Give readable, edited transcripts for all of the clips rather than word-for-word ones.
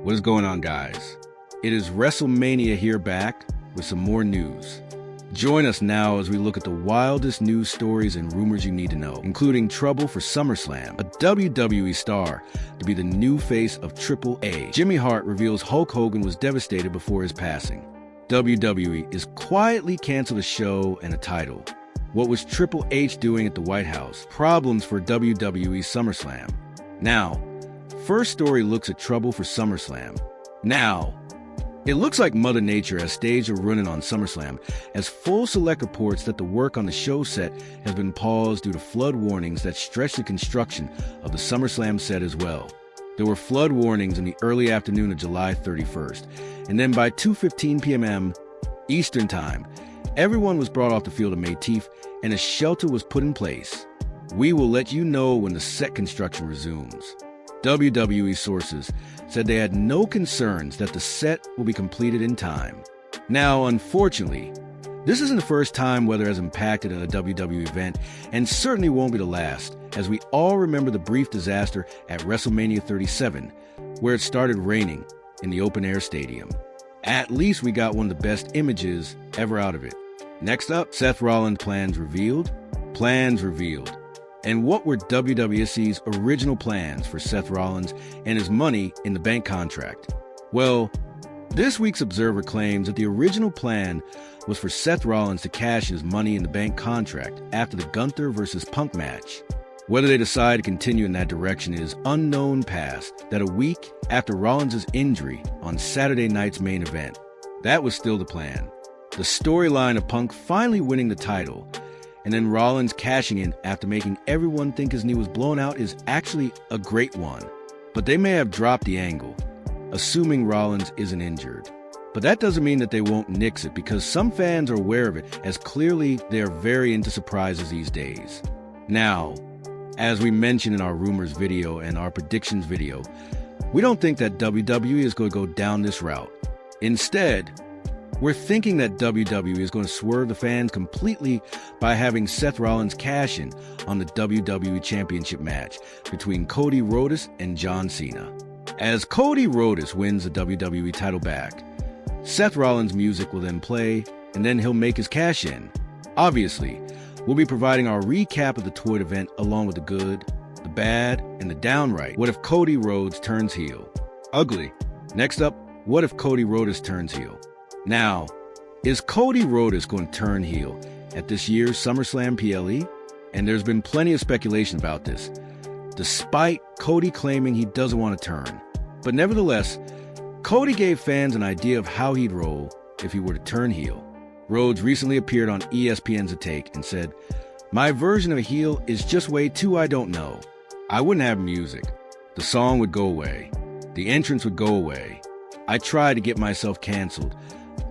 What is going on, guys? It is WrestleMania here back with some more news. Join us now as we look at the wildest news stories and rumors you need to know, including trouble for SummerSlam, a WWE star to be the new face of AAA. Jimmy Hart reveals Hulk Hogan was devastated before his passing. WWE is quietly canceled a show and a title. What was Triple H doing at the White House? Problems for WWE SummerSlam. Now, first story looks at trouble for SummerSlam. Now, it looks like Mother Nature has staged a run-in on SummerSlam, as Full Select reports that the work on the show set has been paused due to flood warnings that stretch the construction of the SummerSlam set as well. There were flood warnings in the early afternoon of July 31st, and then by 2:15 p.m. Eastern Time, everyone was brought off the field of Métis, and a shelter was put in place. We will let you know when the set construction resumes. WWE sources said they had no concerns that the set will be completed in time. Now, unfortunately, this isn't the first time weather has impacted a WWE event, and certainly won't be the last, as we all remember the brief disaster at WrestleMania 37, where it started raining in the open-air stadium. At least we got one of the best images ever out of it. Next up, Seth Rollins' plans revealed. Plans revealed. And what were WWE's original plans for Seth Rollins and his Money in the Bank contract? Well, this week's Observer claims that the original plan was for Seth Rollins to cash his Money in the Bank contract after the Gunther vs. Punk match. Whether they decide to continue in that direction is unknown past that a week after Rollins' injury on Saturday night's main event. That was still the plan. The storyline of Punk finally winning the title, and then Rollins cashing in after making everyone think his knee was blown out, is actually a great one. But they may have dropped the angle, assuming Rollins isn't injured. But that doesn't mean that they won't nix it, because some fans are aware of it, as clearly they are very into surprises these days. Now, as we mentioned in our rumors video and our predictions video, we don't think that WWE is going to go down this route. Instead, we're thinking that WWE is going to swerve the fans completely by having Seth Rollins cash in on the WWE Championship match between Cody Rhodes and John Cena. As Cody Rhodes wins the WWE title back, Seth Rollins' music will then play, and then he'll make his cash in. Obviously, we'll be providing our recap of the tour event along with the good, the bad, and the downright. What if Cody Rhodes turns heel? Ugly. Next up, what if Cody Rhodes turns heel? Now, is Cody Rhodes going to turn heel at this year's SummerSlam PLE? And there's been plenty of speculation about this, despite Cody claiming he doesn't want to turn. But nevertheless, Cody gave fans an idea of how he'd roll if he were to turn heel. Rhodes recently appeared on ESPN's The Take and said, "My version of a heel is just way too I don't know. I wouldn't have music. The song would go away. The entrance would go away. I tried to get myself canceled.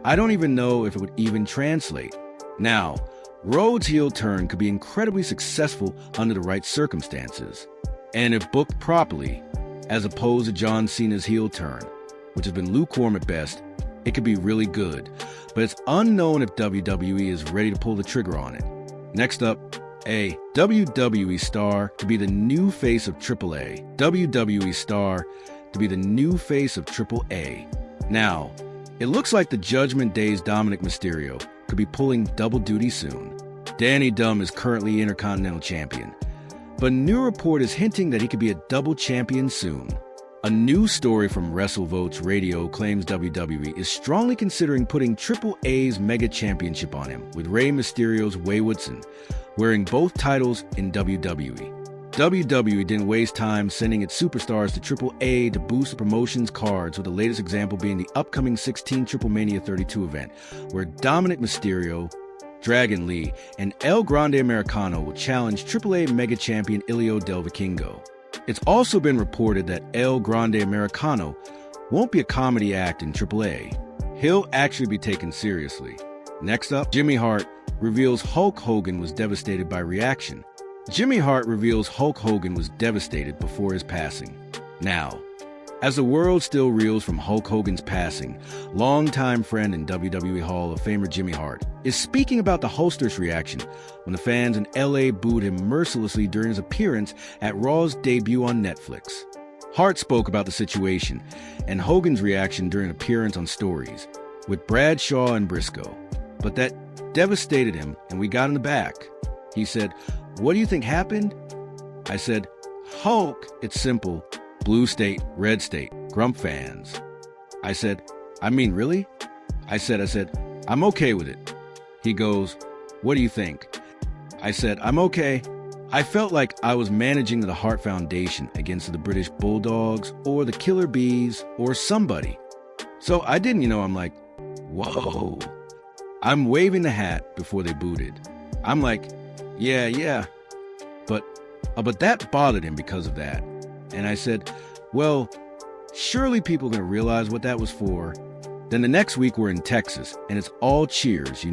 I don't even know if it would even translate." Now, Rhodes' heel turn could be incredibly successful under the right circumstances, and if booked properly, as opposed to John Cena's heel turn, which has been lukewarm at best, it could be really good, but it's unknown if WWE is ready to pull the trigger on it. Next up, a WWE star to be the new face of AAA. WWE star to be the new face of AAA. Now, it looks like the Judgment Day's Dominic Mysterio could be pulling double duty soon. Danny Dunn is currently Intercontinental Champion, but a new report is hinting that he could be a double champion soon. A new story from WrestleVotes Radio claims WWE is strongly considering putting AAA's Mega Championship on him, with Rey Mysterio's Waywardson wearing both titles in WWE. WWE didn't waste time sending its superstars to AAA to boost the promotion's cards, with the latest example being the upcoming 16 Triple Mania 32 event, where Dominic Mysterio, Dragon Lee, and El Grande Americano will challenge AAA Mega Champion Ilio Del Vikingo. It's also been reported that El Grande Americano won't be a comedy act in AAA. He'll actually be taken seriously. Next up, Jimmy Hart reveals Hulk Hogan was devastated by reaction. Jimmy Hart reveals Hulk Hogan was devastated before his passing. Now, as the world still reels from Hulk Hogan's passing, longtime friend and WWE Hall of Famer Jimmy Hart is speaking about the Hulkster's reaction when the fans in LA booed him mercilessly during his appearance at Raw's debut on Netflix. Hart spoke about the situation and Hogan's reaction during an appearance on Stories with Bradshaw and Briscoe. But that devastated him, and we got in the back. He said, "What do you think happened?" I said, "Hulk, it's simple. Blue state, red state, Grump fans." I said, "I mean, really?" I said, "I'm okay with it." He goes, "What do you think?" I said, "I'm okay." I felt like I was managing the Hart Foundation against the British Bulldogs or the Killer Bees or somebody. So I didn't, I'm like, whoa. I'm waving the hat before they booted. I'm like, yeah. But that bothered him because of that. And I said, well, surely people are going to realize what that was for. Then the next week we're in Texas, and it's all cheers,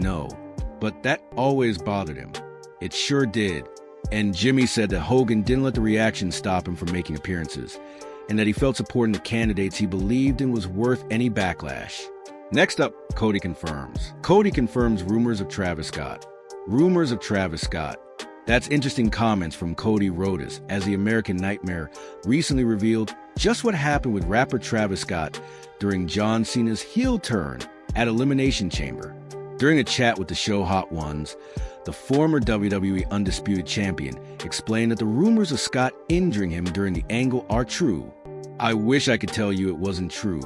But that always bothered him. It sure did. And Jimmy said that Hogan didn't let the reaction stop him from making appearances, and that he felt supporting the candidates he believed in was worth any backlash. Next up, Cody confirms. Cody confirms rumors of Travis Scott. Rumors of Travis Scott. That's interesting comments from Cody Rhodes, as the American Nightmare recently revealed just what happened with rapper Travis Scott during John Cena's heel turn at Elimination Chamber. During a chat with the show Hot Ones, the former WWE Undisputed Champion explained that the rumors of Scott injuring him during the angle are true. I wish I could tell you it wasn't true,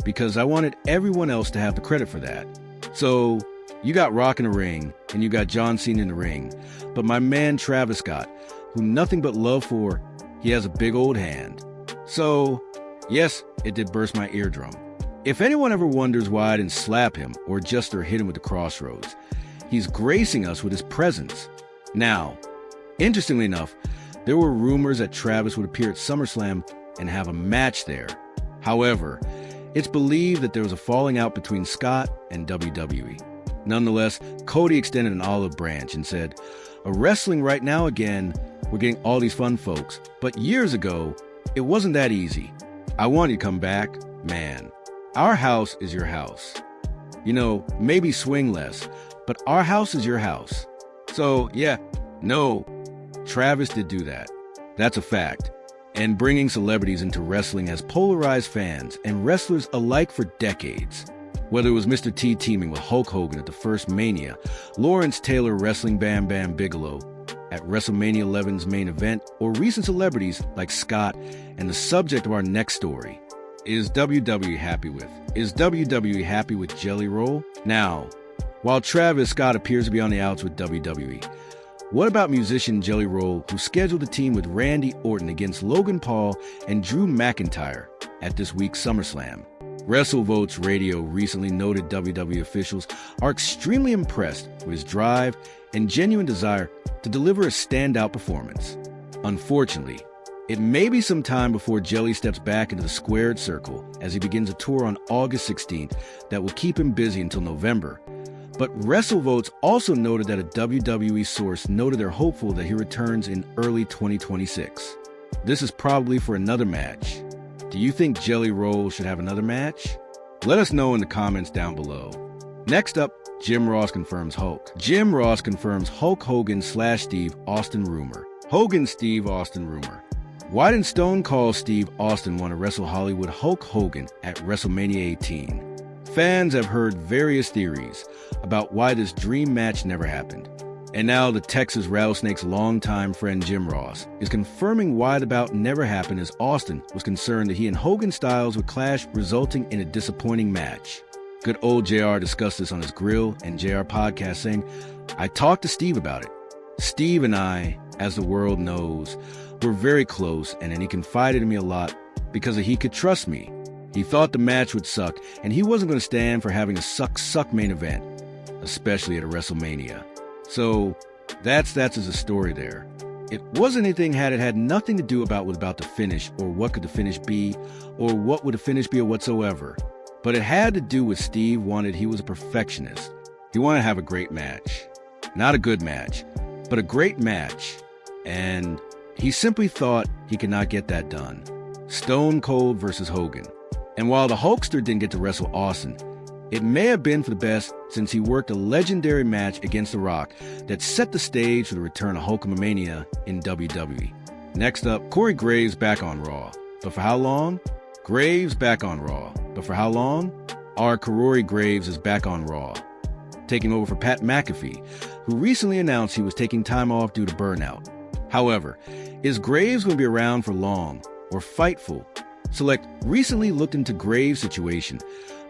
because I wanted everyone else to have the credit for that. So, you got Rock in the ring, and you got John Cena in the ring, but my man Travis Scott, who nothing but love for, he has a big old hand. So, yes, it did burst my eardrum. If anyone ever wonders why I didn't slap him or just or hit him with the crossroads, he's gracing us with his presence. Now, interestingly enough, there were rumors that Travis would appear at SummerSlam and have a match there. However, it's believed that there was a falling out between Scott and WWE. Nonetheless, Cody extended an olive branch and said, "A wrestling right now again, we're getting all these fun folks, but years ago, it wasn't that easy. I want you to come back, man. Our house is your house. Maybe swing less, but our house is your house." So, yeah, no, Travis did do that. That's a fact. And bringing celebrities into wrestling has polarized fans and wrestlers alike for decades. Whether it was Mr. T teaming with Hulk Hogan at the first Mania, Lawrence Taylor wrestling Bam Bam Bigelow at WrestleMania 11's main event, or recent celebrities like Scott and the subject of our next story. Is WWE happy with Jelly Roll? Now, while Travis Scott appears to be on the outs with WWE, what about musician Jelly Roll, who scheduled a team with Randy Orton against Logan Paul and Drew McIntyre at this week's SummerSlam? WrestleVotes Radio recently noted WWE officials are extremely impressed with his drive and genuine desire to deliver a standout performance. Unfortunately, it may be some time before Jelly steps back into the squared circle as he begins a tour on August 16th that will keep him busy until November. But WrestleVotes also noted that a WWE source noted they're hopeful that he returns in early 2026. This is probably for another match. Do you think Jelly Roll should have another match? Let us know in the comments down below. Next up, Jim Ross confirms Hulk. Jim Ross confirms Hulk Hogan / Steve Austin rumor. Hogan-Steve Austin rumor. Why didn't Stone Cold Steve Austin want to wrestle Hollywood Hulk Hogan at WrestleMania 18? Fans have heard various theories about why this dream match never happened. And now the Texas Rattlesnakes' longtime friend Jim Ross is confirming why the bout never happened, as Austin was concerned that he and Hogan's styles would clash, resulting in a disappointing match. Good old JR discussed this on his Grill and JR podcast, saying, "I talked to Steve about it. Steve and I, as the world knows, were very close, and he confided in me a lot because he could trust me. He thought the match would suck, and he wasn't going to stand for having a suck main event, especially at a WrestleMania." So that's as a story there. It wasn't anything it had nothing to do with about the finish, or what could the finish be, or what would the finish be, or whatsoever. But it had to do with Steve he was a perfectionist. He wanted to have a great match. Not a good match, but a great match. And he simply thought he could not get that done. Stone Cold versus Hogan. And while the Hulkster didn't get to wrestle Austin, it may have been for the best, since he worked a legendary match against The Rock that set the stage for the return of Hulkamania in WWE. Next up, Corey Graves back on Raw. But for how long? Graves back on Raw. But for how long? Our Corey Graves is back on Raw, taking over for Pat McAfee, who recently announced he was taking time off due to burnout. However, is Graves going to be around for long or Fightful? Select recently looked into Graves' situation,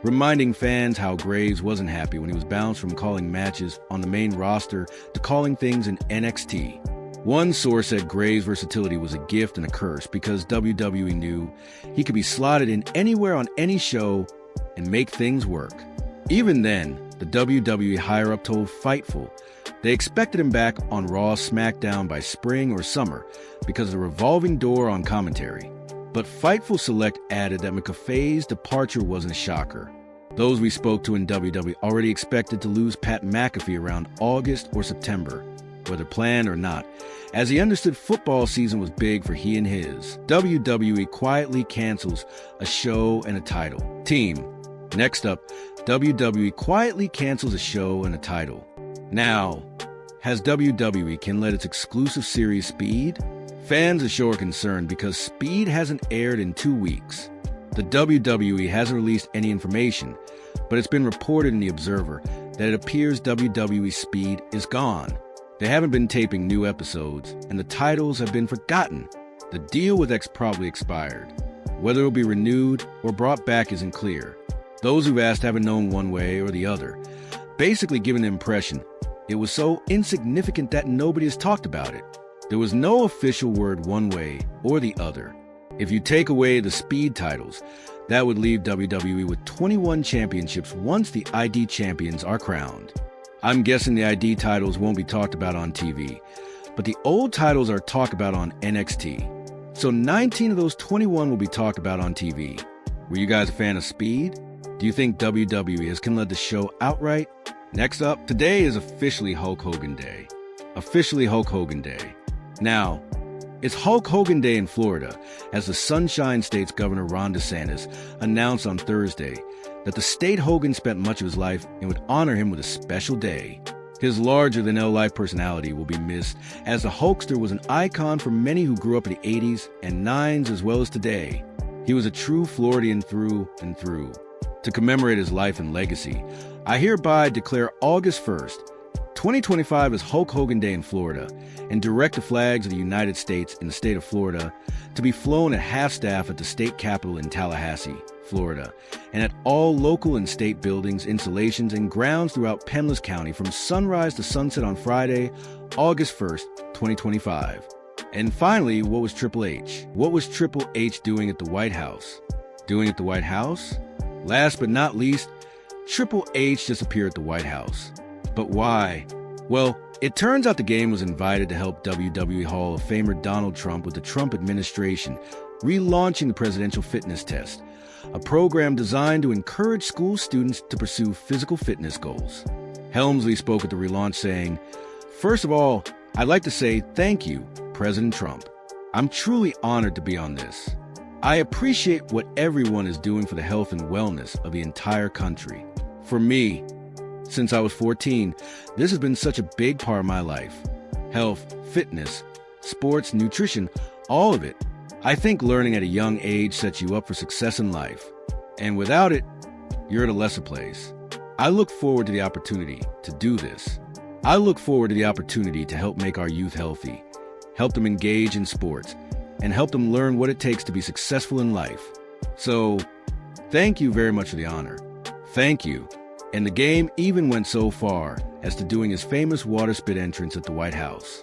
reminding fans how Graves wasn't happy when he was bounced from calling matches on the main roster to calling things in NXT. One source said Graves' versatility was a gift and a curse because WWE knew he could be slotted in anywhere on any show and make things work. Even then, the WWE higher-up told Fightful they expected him back on Raw SmackDown by spring or summer because of the revolving door on commentary. But Fightful Select added that McAfee's departure wasn't a shocker. Those we spoke to in WWE already expected to lose Pat McAfee around August or September, whether planned or not, as he understood football season was big for he and his. WWE quietly cancels a show and a title. Team. Next up, WWE quietly cancels a show and a title. Now, has WWE can let its exclusive series Speed? Fans of the show are concerned because Speed hasn't aired in 2 weeks. The WWE hasn't released any information, but it's been reported in The Observer that it appears WWE Speed is gone. They haven't been taping new episodes, and the titles have been forgotten. The deal with X probably expired. Whether it will be renewed or brought back isn't clear. Those who've asked haven't known one way or the other, basically giving the impression it was so insignificant that nobody has talked about it. There was no official word one way or the other. If you take away the Speed titles, that would leave WWE with 21 championships once the ID champions are crowned. I'm guessing the ID titles won't be talked about on TV, but the old titles are talked about on NXT. So 19 of those 21 will be talked about on TV. Were you guys a fan of Speed? Do you think WWE has can let the show outright? Next up, today is officially Hulk Hogan Day. Officially Hulk Hogan Day. Now, it's Hulk Hogan Day in Florida, as the Sunshine State's Governor Ron DeSantis announced on Thursday that the state Hogan spent much of his life and would honor him with a special day. His larger-than-life personality will be missed, as the Hulkster was an icon for many who grew up in the 80s and 90s as well as today. He was a true Floridian through and through. To commemorate his life and legacy, I hereby declare August 1st, 2025 is Hulk Hogan Day in Florida, and direct the flags of the United States in the state of Florida to be flown at half-staff at the state capitol in Tallahassee, Florida, and at all local and state buildings, installations, and grounds throughout Penless County from sunrise to sunset on Friday, August 1st, 2025. And finally, what was Triple H? What was Triple H doing at the White House? Doing at the White House? Last but not least, Triple H disappeared at the White House. But why? Well, it turns out the game was invited to help WWE Hall of Famer Donald Trump with the Trump administration relaunching the presidential fitness test, a program designed to encourage school students to pursue physical fitness goals. Helmsley spoke at the relaunch saying, "First of all, I'd like to say thank you, President Trump. I'm truly honored to be on this. I appreciate what everyone is doing for the health and wellness of the entire country. For me, since I was 14, this has been such a big part of my life. Health, fitness, sports, nutrition, all of it. I think learning at a young age sets you up for success in life. And without it, you're at a lesser place. I look forward to the opportunity to do this. I look forward to the opportunity to help make our youth healthy, help them engage in sports, and help them learn what it takes to be successful in life. So, thank you very much for the honor. Thank you." And the game even went so far as to doing his famous water spit entrance at the White House.